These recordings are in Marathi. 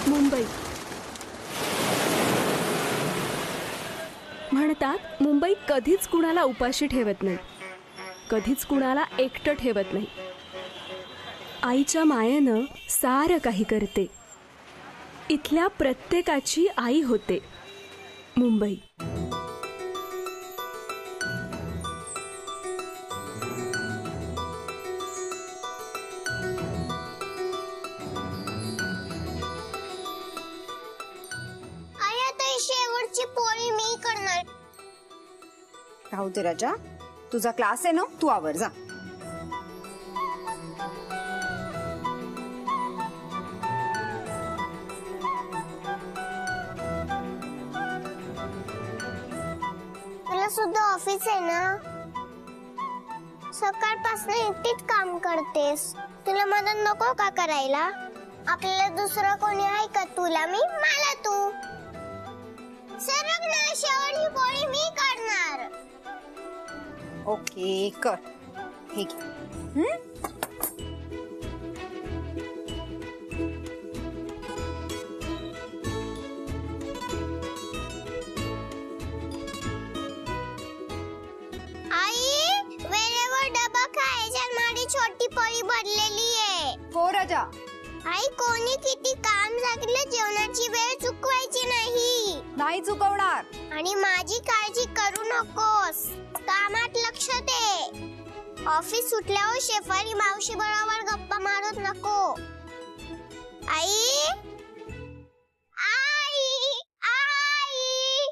मुंबई. म्हणतात मुंबई कधीच कुणाला उपाशी ठेवत नाही, कधीच कुणाला एकटं ठेवत नाही. आईच्या मायेनं सारं काही करते. इथल्या प्रत्येकाची आई होते मुंबई. शेवटची पोळी मी करणार. राहू दे राजा, तुझा क्लास आहे ना, तू आवर जा. तुला सुद्धा ऑफिस आहे ना, सकाळपासून एकटीच काम करतेस. तुला मदत नको का करायला? आपल्याला दुसरं कोणी आहे का? तुला मी, मला तू. सरक ना, शेवटची पोळी मी करणार. ओके कर. हे घे. आई, वेळेवर डबा खायच्या, माझी छोटी पोळी भरलेली आहे. हो राजा. आई, कोणी किती काम सांगितलं, जेवणाची वेळ चुकवायची नाही. नाही चुकवणार. आणि माझी काळजी करू नकोस, कामात लक्ष दे. ऑफिस सुटल्यावर शेफारी मावशी बरोबर गप्पा मारत नको. आई, आई, आई.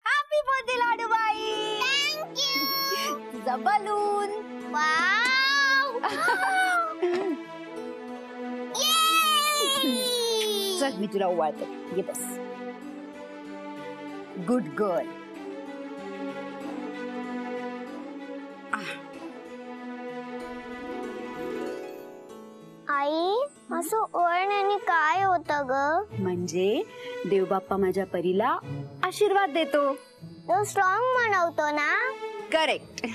हॅपी बर्थडे लाडूबाई. थँक्यू. तुझा बलून. वाव. चल मी तुला ओवाळते. ये बस. Good girl. आई, असं ओळण्याने काय होतं ग? म्हणजे देवबाप्पा माझ्या परीला आशीर्वाद देतो. तो स्ट्रॉंग बनवतो ना. करेक्ट.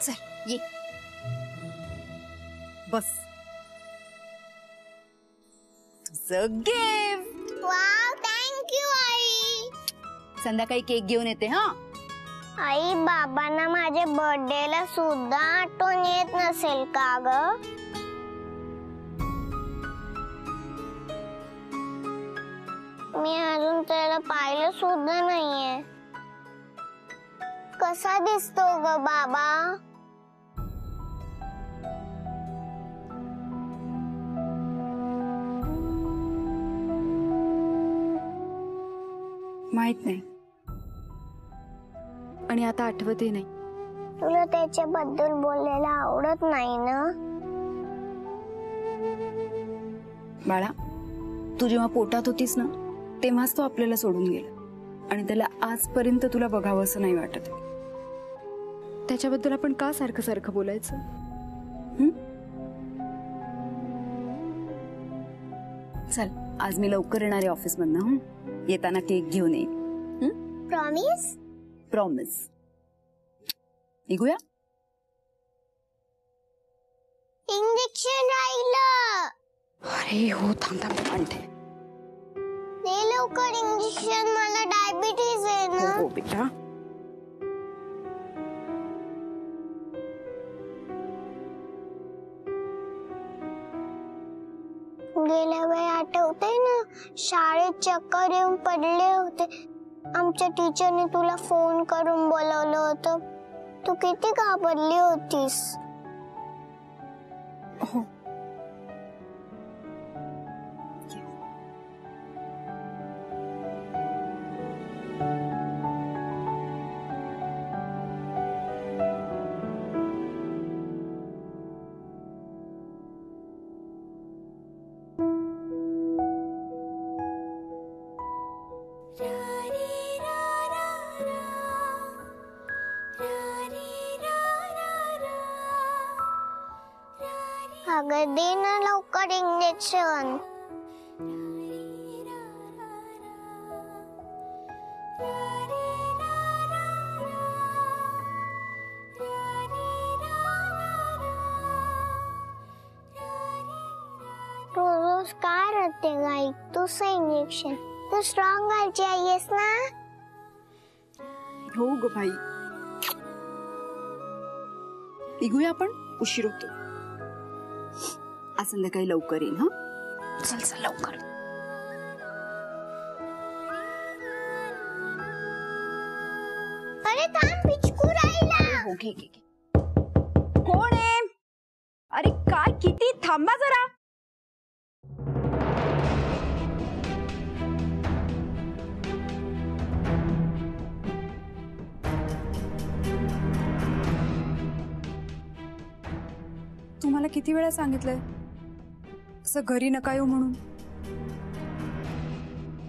चल ये बस. तुझं गिफ्ट. वाव, थँक्यू आई. संध्याकाळी केक घेऊन येते. हा आई, बाबांना माझ्या बर्थडेला सुद्धा आठवण येत नसेल का ग? मी अजून त्याला पाहिलं सुद्धा नाहीये. कसा दिसतो ग बाबा? माहित नाही आणि आता आठवतही नाही. तुला त्याच्याबद्दल बोलायला आवडत नाही ना? बाळा, तू जेव्हा पोटात होतीस ना, तेव्हाच तो आपल्याला सोडून गेला आणि त्याला आजपर्यंत तुला बघावं असं नाही वाटत. त्याच्याबद्दल आपण का सारखं सारखं बोलायचं? चल, आज मी लवकर येणार आहे ऑफिस मधनं. येताना केक घेऊन ये. प्रॉमिस? प्रॉमिस. निघूया. इंजेक्शन राहिलं. अरे हो, थांब थांब आणते. दे लवकर इंजेक्शन, मला डायबिटीज आहे ना. हो बेटा. गेल्या वेळी आठवतंय ना, शाळेत चक्कर येऊन पडले होते. आमच्या टीचरने तुला फोन करून बोलवलं होतं. तू किती घाबरली होतीस. हो. अगं दे ना लवकर इंजेक्शन. प्रत्येक आई तुझं इंजेक्शन. तू स्ट्रॉंग गायची आई आहेस ना. हो ग भाई. निघूया आपण, उशीर होतो. आज संध्याकाळी लवकर येईन. हा चल चल लवकर. अरे थांब, पिचकू राहिला. हो घे घे. कोण आहे? अरे काय, किती, थांबा जरा. तुम्हाला किती वेळा सांगितलंय असं घरी नका येऊ म्हणून.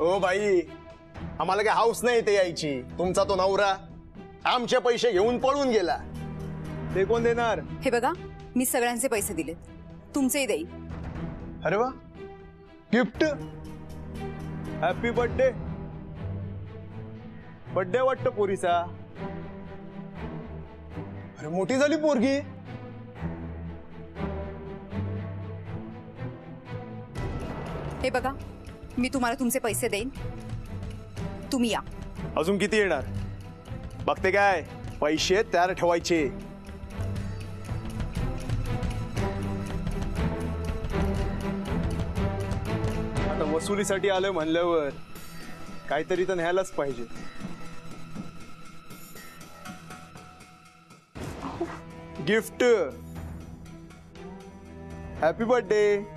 ओ बाई, आम्हाला काय हाऊस नाही ते यायची. तुमचा तो नवरा आमचे पैसे घेऊन पळून गेला. ते कोण देणार? हे बघा, मी सगळ्यांचे पैसे दिलेत, तुमचेही देईन. अरे वा, गिफ्ट. Happy birthday. बर्थडे वाटतं पोरीचा. अरे मोठी झाली पोरगी. हे बघा, मी तुम्हाला तुमचे पैसे देईन, तुम्ही या. अजून किती येणार बघते. काय पैसे तयार ठेवायचे. आता वसुलीसाठी आलोय म्हणल्यावर काहीतरी तर न्यायलाच पाहिजे. गिफ्ट. Happy birthday.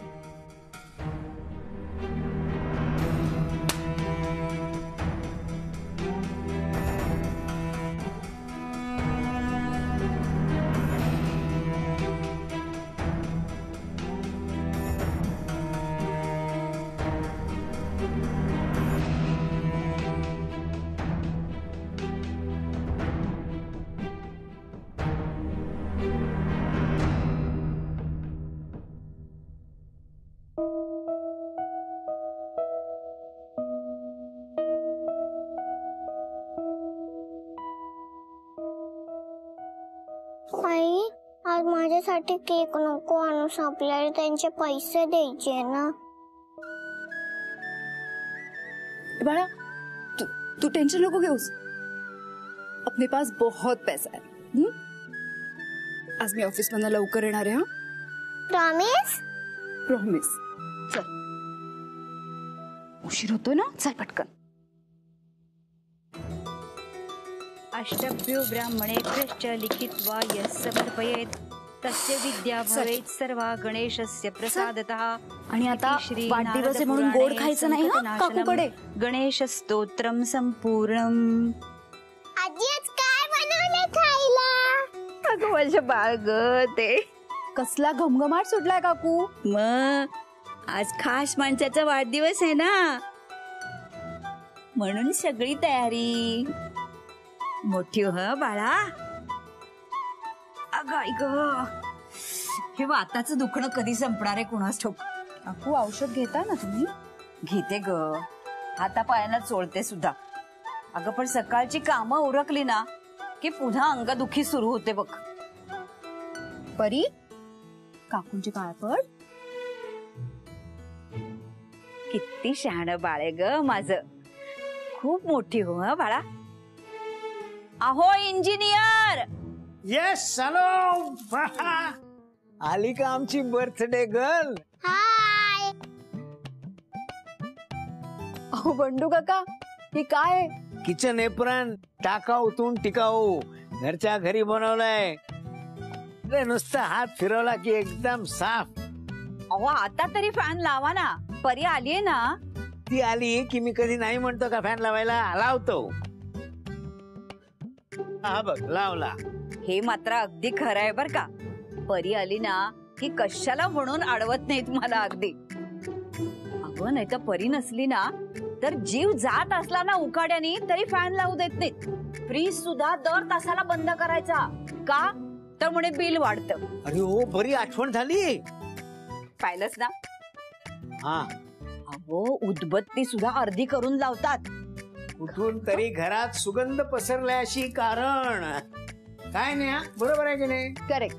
आई, आज माझ्यासाठी केक नको आणूस. आपल्याला त्यांचे पैसे द्यायचे ना. बाळा, तू टेंशन नको घेऊस. अपने पास बहुत पैसा है. आज मी ऑफिस मधून लवकर येणार आहे. हा प्रॉमिस. प्रॉमिस. चल, उशीर होतो ना, चल पटकन. अष्टभ्यो ब्राह्मणेभ्यश्च लिखित्वा यः समर्पयेत् तस्य विद्या भवेत् सर्वा गणेशस्य प्रसादतः. आणि आता वाढदिवस आहे म्हणून गोड खायचं नाही हा काकूकडे. गणेश स्तोत्रम संपूर्णम. आजी आज काय बनवले खायला? अगं माझं बाळ ग, ते कसला घमघमाट सुटलाय काकू. मग आज खास माणसाचा वाढदिवस आहे ना, म्हणून सगळी तयारी मोठी. हो बाळा. अगं ऐक, हे वाताचं दुखणं कधी संपणार आहे कुणास ठाऊक. काकू औषध घेता ना तुम्ही? घेते ग, हातापायांना चोळते सुद्धा. अगं पण सकाळची कामं उरकली ना की पुन्हा अंगदुखी सुरू होते बघ. परी, काकूंची पाय पड. किती शहाणं बाळ आहे ग माझं. खूप मोठी हो हा बाळा. अहो इंजिनियर. Yes, hello. आली का आमची बर्थडे गर्ल? हाय. अहो बंडू काका, हे काय? किचन एप्रन टाकाऊतून टिकाऊ घरच्या घरी बनवलंय. नुसता हात फिरवला की एकदम साफ. अहो आता तरी फॅन लावा ना, परी आलीये ना. ती आली की मी कधी नाही म्हणतो का फॅन लावायला. लावतो. हा बघ लावला. हे मात्र अगदी खरं आहे बर का. परी आली ना की कशाला म्हणून अडवत नाही तुम्हाला अगदी. अगं नाही तर परी नसली ना तर जीव जात असला ना उकाड्यानी तरी फॅन लावू देत नाहीत. फ्रीज सुद्धा दर तासाला बंद करायचा. का तर म्हणे बिल वाढतं. अरे हो, बरी आठवण झाली. पाहिलंच ना. हा, अहो उदबत्ती सुद्धा अर्धी करून लावतात. कुठून तरी घरात सुगंध पसरल्याशी कारण. काय नाही, बरोबर आहे की नाही? करेक्ट.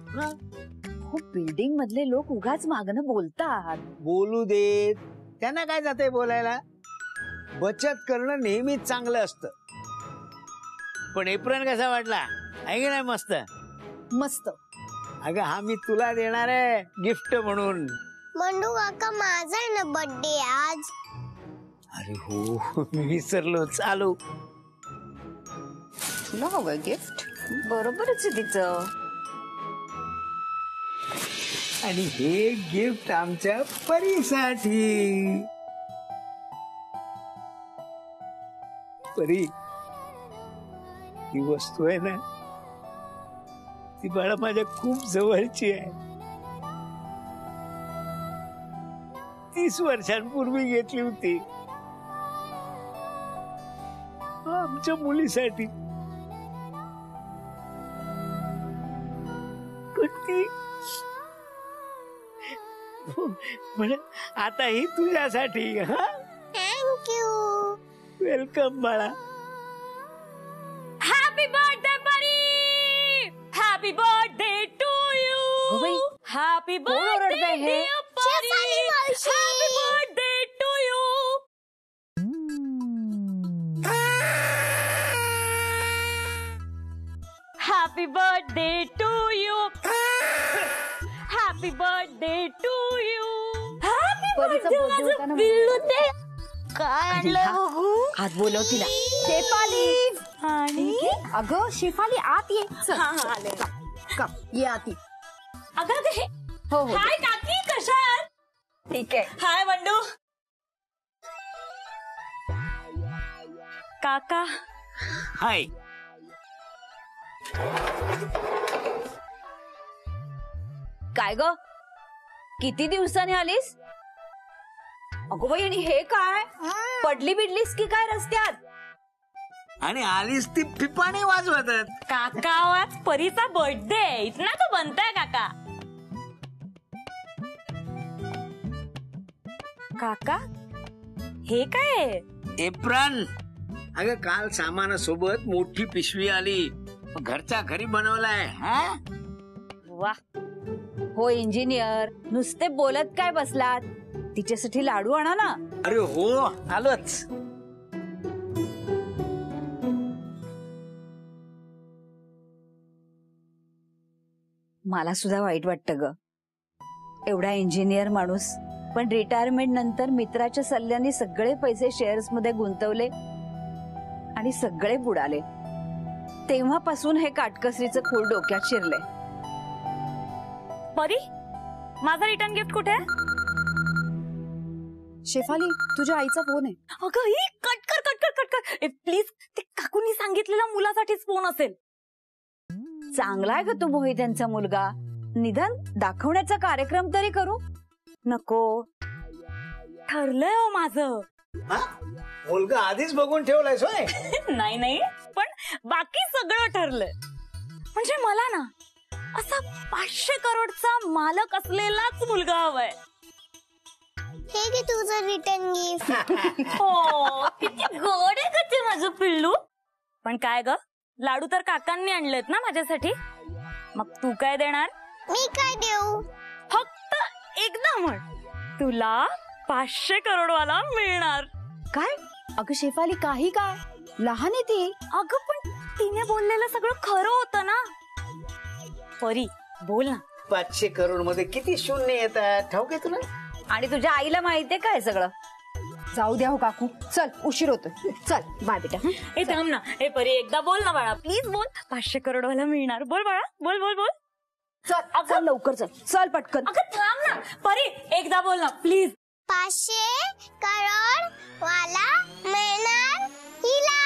खूप बिल्डिंग मधले लोक उगाच मागणं बोलतात. बोलू देत, त्यांना काय जाते बोलायला. बचत करणं नेहमीच चांगलं असतं. पण एप्रिल कसा वाटला आहे की नाही? मस्त मस्त. अगं हा मी तुला देणार आहे गिफ्ट म्हणून. बंडू काका माझा आहे ना बर्थडे आज. अरे हो मी विसरलो. चालू तुला हवंय गिफ्ट? बरोबरच आहे तिचं. आणि हे गिफ्ट आमच्या परीसाठी. परी ही वस्तू आहे ना ती बाळा माझ्या खूप जवळची आहे. 30 वर्षांपूर्वी घेतली होती आमच्या मुलीसाठी. पण ती म्हण आता ही तुझ्यासाठी. हा थँक्यू. वेलकम बाळा. Happy birthday Pari. Happy birthday to हो बाई, यू. हॅपी कोण ओरडतंय हे? शेफाली मावशी. Happy birthday to you. Happy birthday to you. Happy birthday to you. परीचा birthday होता ना. पिल्लू ते काय आणलं बघू. हात बोलव तिला. शेफाली. आणि अगं शेफाली आत ये. चल, हा, हा, आले. कम ये आत ये. अगं अगं हे हो हो. हाय काकी कशा आहात? ठीक आहे. हाय बंडू. काका हाय. काय ग किती दिवसांनी आलीस? अगो बाई आणि हे काय? पडली बिडलीस की काय रस्त्यात? आणि आलीस ती पिपाणी वाजवतात. काका आज परीचा बर्थडे इतना तो बनताय काका. काका हे काय आहे? एप्रिल अगं काल सामानासोबत मोठी पिशवी आली. घरच्या घरी बनवलाय. हा वा. हो इंजिनियर नुसते बोलत काय बसलात? तिच्यासाठी लाडू आणा ना. अरे हो आलोच. मला सुद्धा वाईट वाटतं ग. एवढा इंजिनियर माणूस पण रिटायरमेंट नंतर मित्राच्या सल्ल्याने सगळे पैसे शेअर्स मध्ये गुंतवले आणि सगळे बुडाले. तेव्हापासून हे काटकसरीचं खूळ डोक्यात शिरले. परी माझा रिटर्न गिफ्ट कुठे आहे? शेफाली तुझ्या आईचा फोन आहे. अगं ही कट कर कट कर कट कर प्लीज. ते काकूंनी सांगितलेला मुलासाठीच फोन असेल. चांगला आहे ग तू मोहित त्यांचा मुलगा. निदान दाखवण्याचा कार्यक्रम तरी करू नको. ठरलंय हो माझं. मुलगा आधीच बघून ठेवलाय सोय. नाही नाही पण बाकी सगळं ठरलंय. म्हणजे मला ना असा 500 करोडचा मालक असलेलाच मुलगा हवाय. हे घे तुझं रिटर्न गिफ्ट. हो किती गोड आहे का ते माझं पिल्लू. पण काय ग लाडू तर काकांनी आणलेत ना माझ्यासाठी. मग तू काय देणार? मी काय देऊ? फक्त एकदा म्हण तुला 500 करोडवाला मिळणार. काय? अगं शेफाली काही काय लहान आहे ती. अगं पण तिने बोललेलं सगळं खरं होतं ना. परी बोल ना. 500 करोड मध्ये किती शून्य येतात ठाऊक आहे तुला? आणि तुझ्या आईला माहितीये काय सगळं? जाऊ द्या हो काकू. चल उशीर होतोय. चल बाय बेटा. हे थांब ना. हे परी एकदा बोल ना बाळा प्लीज बोल. 500 करोडवाला मिळणार. बोल बाळा बोल बोल बोल. चल चल लवकर चल. चल पटकन. अगं थांब ना परी एकदा बोल ना प्लीज. 500 करोड वाला मिळणार हिला.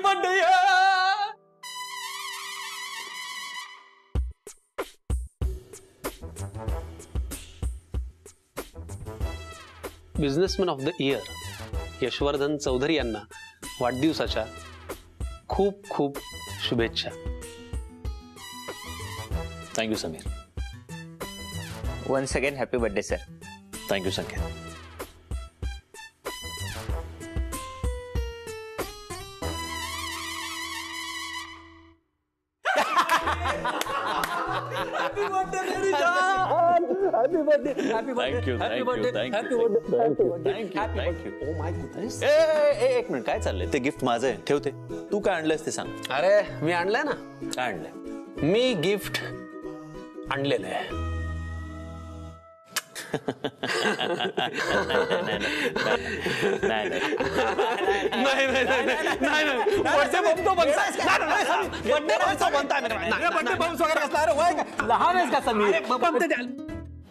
Birthday. Businessman of the year Yashvardhan Chaudhary यांना वाढदिवसाच्या खूप खूप शुभेच्छा. Thank you Sameer. Once again happy birthday sir. Thank you Sanket. एक मिनिट, काय चाललंय? ते गिफ्ट माझं आहे, ठेवते. तू काय आणलंयस ते सांग. अरे मी आणलंय ना. काय आणलंय? मी गिफ्ट आणलेलं आहे.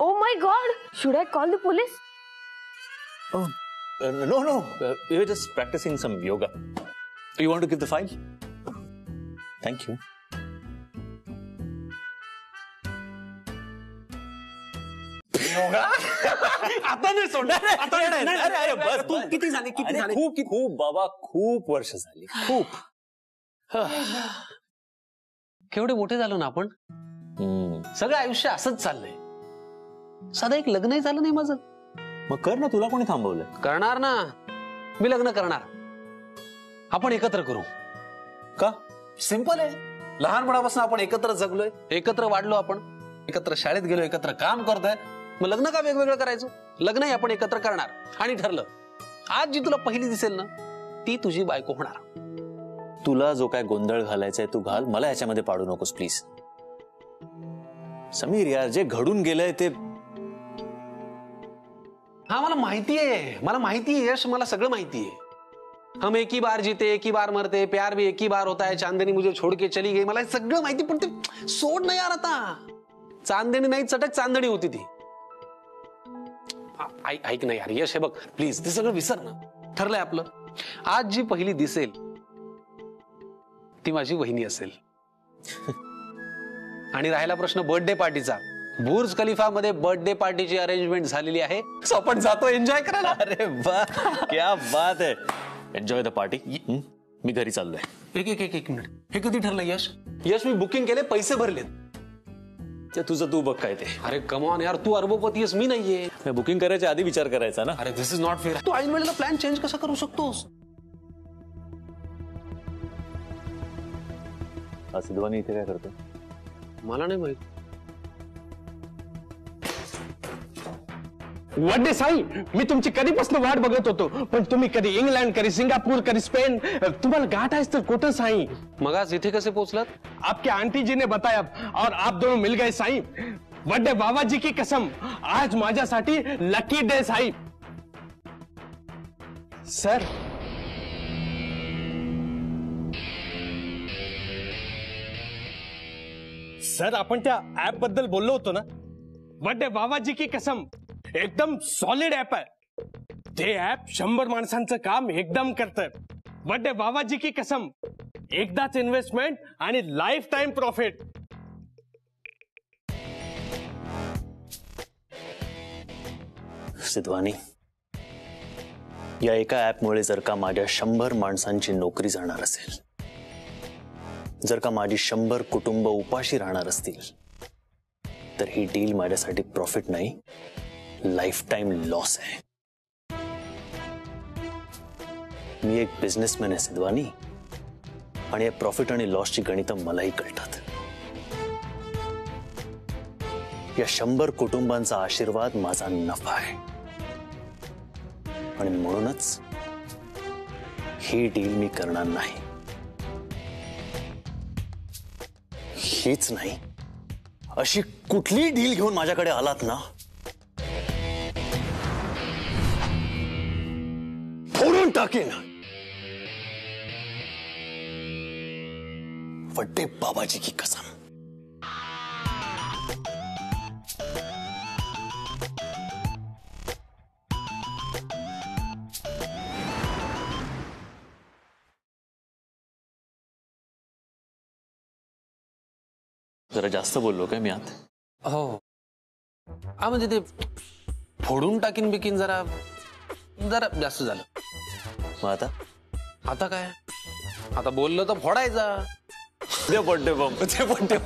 Oh my God! Should I call the police? No, we were just practicing some yoga. You want to give the file? Thank you. आता नाही सोडणार. तू किती झाले? खूप बाबा, खूप वर्ष झाली. खूप. केवढे मोठे झालो ना आपण. सगळं आयुष्य असंच चाललंय. साधं एक लग्नही झालं नाही माझं. मग कर ना, तुला कोणी थांबवलंय? करणार ना, मी लग्न करणार. आपण एकत्र करू. का? सिंपल आहे. लहानपणापासून आपण एकत्र जगलोय, एकत्र वाढलो, आपण एकत्र शाळेत गेलो, एकत्र काम करतोय. मग लग्न का वेगवेगळं करायचं? लग्नही आपण एकत्र करणार. आणि ठरलं, आज जी तुला पहिली दिसेल ना, ती तुझी बायको होणार. तुला जो काय गोंधळ घालायचाय तू घाल, मला ह्याच्यामध्ये पाडू नकोस प्लीज. समीर यार, जे घडून गेलंय ते. हा मला माहितीये, यश, मला सगळं माहितीये. हम एक ही बार जीते एक ही बार मरते, प्यार भी एक ही बार होता है, चांदनी मुझे छोड़ के चली गई. मला हे सगळं माहिती, पण ते सोड नाही यार. आता चांदणी नाही चटक चांदणी होती ती. ऐक नाही यार यश, हे बघ प्लीज, ते सगळं विसर ना. ठरलंय आपलं, आज जी पहिली दिसेल ती माझी वहिनी असेल. आणि राहिला प्रश्न बर्थडे पार्टीचा, बुर्ज खलिफा मध्ये बर्थडे पार्टीची अरेंजमेंट झालेली आहे. सो आपण जातो एन्जॉय करायला. अरे वाह, क्या बात है. Enjoy the party. मी घरी चाललोय. एक मिनिट, हे कधी ठरलं यश? मी बुकिंग केले, पैसे भरलेत. ते तुझं तू बघ काय ते. अरे कम ऑन यार, तू अरबोपती आहेस, मी नाहीये. बुकिंग करायच्या आधी विचार करायचा ना. अरे दिस इज नॉट फेअर. तू ऐन वेळेला प्लॅन चेंज कसा करू शकतोस? सिद्धवानी इथे काय करतो? मला नाही माहित. वड्डे साई, मी तुमची कधीपासून वाट बघत होतो, पण तुम्ही कधी इंग्लंड, कधी सिंगापूर, कधी स्पेन. तुम्हाला गाठायचं तर कुठं साई? मग आज इथे कसे पोहोचलात? आपके आंटी जी ने बताया और आप दोनों मिल गए साई. वड्डे बाबाजी की कसम, आज माझ्यासाठी लकी डे साई. सर, आपण त्या ऍप बद्दल बोललो होतो ना. वड्डे बाबाजी की कसम, एकदम सॉलिड ऍप आहे. ते ऍप 100 माणसांचं काम एकदम करतंय. वड्डे बाबाजी की कसम, एकदाच इन्व्हेस्टमेंट आणि लाईफ टाइम प्रॉफिट. सिद्धवानी, या एका ऍपमुळे जर का माझ्या 100 माणसांची नोकरी जाणार असेल, जर का माझी 100 कुटुंब उपाशी राहणार असतील, तर ही डील माझ्यासाठी प्रॉफिट नाही, लाईफ टाइम लॉस आहे. मी एक बिझनेसमॅन आहे सिद्धवानी, आणि या प्रॉफिट आणि लॉसची गणितं मलाही कळतात. या 100 कुटुंबांचा आशीर्वाद माझा नफा आहे, आणि म्हणूनच ही डील मी करणार नाही. हीच नाही, अशी कुठली डील घेऊन माझ्याकडे आलात ना, फोडून टाकेन. वड्डे बाबाजी की कसम. जरा जास्त बोललो काय मी आत? हो हा, म्हणजे ते फोडून टाकीन बिकीन जरा जरा जास्त झालं. मग आता आता काय, आता बोललं तर फोडायचा. ते पट्टे बम. ते पण ते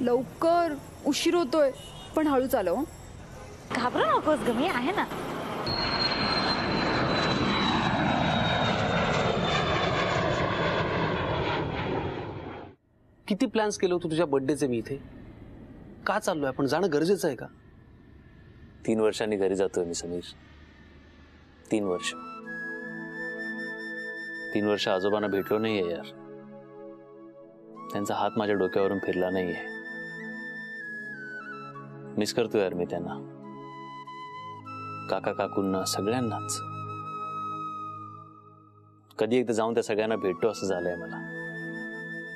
लवकर, उशीर होतोय. पण हळू चालव. घाबरू नकोस ग, मी आहे ना. किती प्लॅन्स केले होते तुझ्या बर्थडेचे मी इथे का चाललोय? आपण जाणं गरजेचं आहे का? 3 वर्षांनी घरी जातोय मी समीर. 3 वर्ष. 3 वर्ष आजोबांना भेटलो नाहीये यार. त्यांचा हात माझ्या डोक्यावरून फिरला नाहीये. मिस करतोय यार मी त्यांना, काका काकूंना, सगळ्यांनाच. कधी एकदा जाऊन त्या सगळ्यांना भेटतो असं झालंय मला.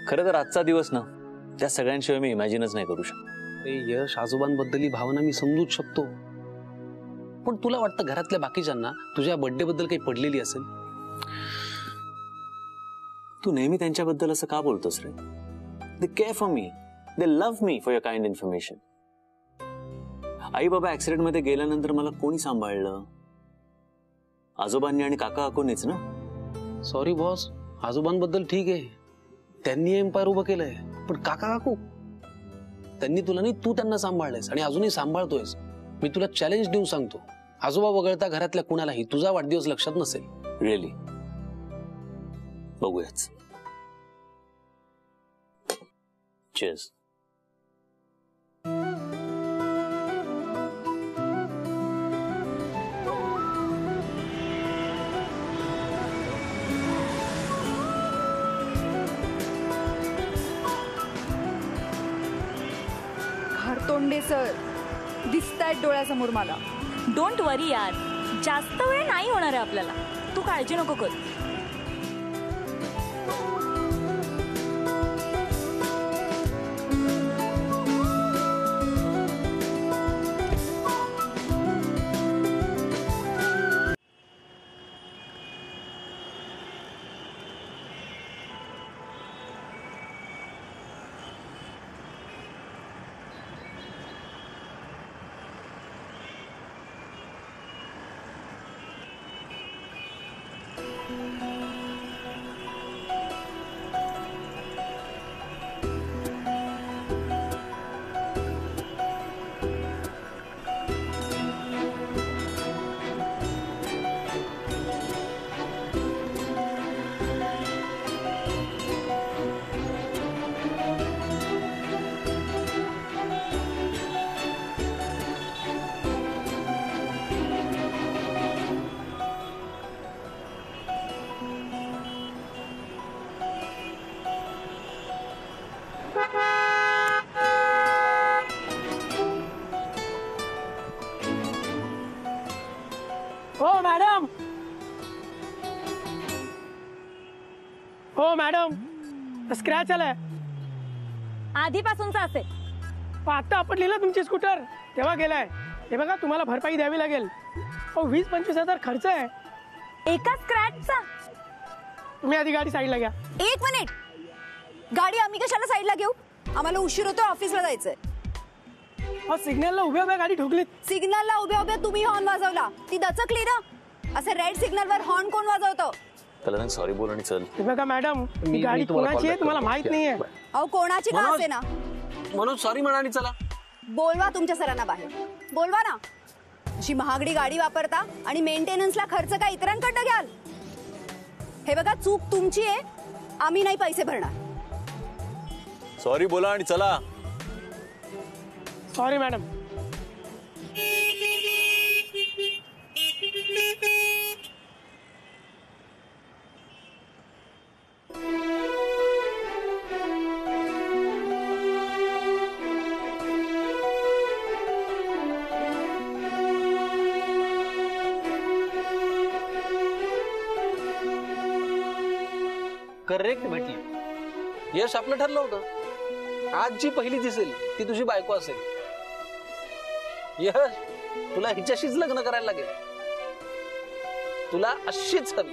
खरं तर आजचा दिवस ना त्या सगळ्यांशिवाय मी इमॅजिनच नाही करू शकत. यश, आजोबांबद्दल ही भावना मी समजूच शकतो, पण तुला वाटतं घरातल्या बाकीच्यांना तुझ्या बर्थडे बद्दल काही पडलेली असेल? तू नेहमी त्यांच्याबद्दल असं का बोलतोस रे? They care for me, they love me for your kind information. आई बाबा ऍक्सिडेंट मध्ये गेल्यानंतर मला कोणी सांभाळलं? आजोबांनी आणि काका काकूंनीच ना. सॉरी बॉस, आजोबांबद्दल ठीक आहे, त्यांनी एम्पायर उभं केलंय, पण काका काकू त्यांनी तुला नाही, तू त्यांना सांभाळलंयस आणि अजूनही सांभाळतोयस. मी तुला चॅलेंज देऊन सांगतो, आजोबा वगळता घरातल्या कुणालाही तुझा वाढदिवस लक्षात नसेल. रिअली? बघूयाच. चीअर्स. घरतोंडे सर दिसतायत डोळ्यासमोर मला. डोंट वरी यार, जास्त वेळ नाही होणार आहे आपल्याला. तू काळजी नको कर. हो मॅडम, हो मॅडम, स्क्रॅच आलाय. आधीपासूनचा असेल. आता आपण लिहिलं तुमची स्कूटर तेव्हा गेलाय. हे बघा, तुम्हाला भरपाई द्यावी लागेल. 20-25 हजार खर्च आहे. एका स्क्रॅचचा? तुम्ही आधी गाडी साईडला घ्या. 1 मिनिट. गाडी आम्ही कशाला साईडला घेऊ? आम्हाला उशीर होतो, ऑफिसला जायचंय. सिग्नलला उभ्या उभ्या गाडी ठोकलीत. सिग्नलला उभ्या उभ्या तुम्ही हॉर्न वाजवला. ती दचकली ना. असं रेड सिग्नलवर हॉर्न कोण वाजवतो? त्याला सांग सॉरी बोल आणि चल. हे बघा मॅडम, ही गाडी कोणाची आहे तुम्हाला माहित नाहीये. अहो कोणाची का असे ना. म्हणून सॉरी म्हणाली. चला बोलवा तुमच्या सरांना बाहेर. बोलवा ना. अशी महागडी गाडी वापरता आणि मेंटेनन्सला खर्च काय इतरांकडनं घ्याल? हे बघा, चूक तुमची आहे, आम्ही नाही पैसे भरणार. सॉरी बोला आणि चला. Sorry madam. करेक्ट भेटली. यश, आपलं ठरलं होतं आज जी पहिली दिसेल ती तुझी बायको असेल. यश, तुला हिच्याशीच लग्न करायला लागेल. तुला अशीच हवी.